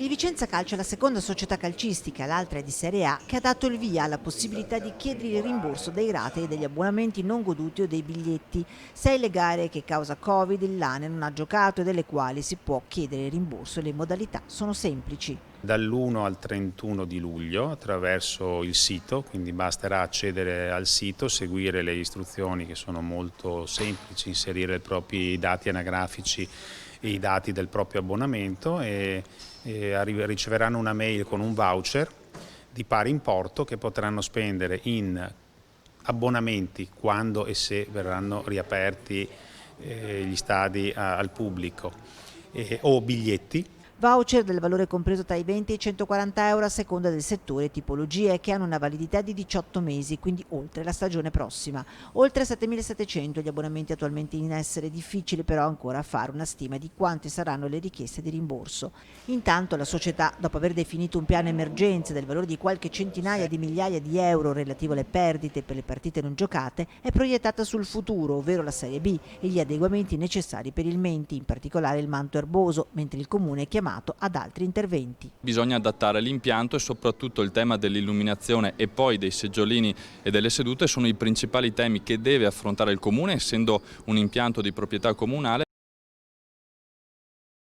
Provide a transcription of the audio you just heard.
Il Vicenza Calcio è la seconda società calcistica, l'altra è di Serie A, che ha dato il via alla possibilità di chiedere il rimborso dei ratei degli abbonamenti non goduti o dei biglietti. 6 le gare che causa Covid il Lane non ha giocato e delle quali si può chiedere il rimborso e le modalità sono semplici. Dall'1 al 31 di luglio attraverso il sito, quindi basterà accedere al sito, seguire le istruzioni che sono molto semplici, inserire i propri dati anagrafici e i dati del proprio abbonamento e riceveranno una mail con un voucher di pari importo che potranno spendere in abbonamenti quando e se verranno riaperti gli stadi al pubblico o biglietti. Voucher del valore compreso tra i 20 e i 140 euro a seconda del settore e tipologie, che hanno una validità di 18 mesi, quindi oltre la stagione prossima. Oltre 7.700 gli abbonamenti attualmente in essere, difficile però ancora fare una stima di quante saranno le richieste di rimborso. Intanto la società, dopo aver definito un piano emergenze del valore di qualche centinaia di migliaia di euro relativo alle perdite per le partite non giocate, è proiettata sul futuro, ovvero la Serie B e gli adeguamenti necessari per il Menti, in particolare il manto erboso, mentre il comune è chiamato ad altri interventi. Bisogna adattare l'impianto e soprattutto il tema dell'illuminazione e poi dei seggiolini e delle sedute sono i principali temi che deve affrontare il comune, essendo un impianto di proprietà comunale.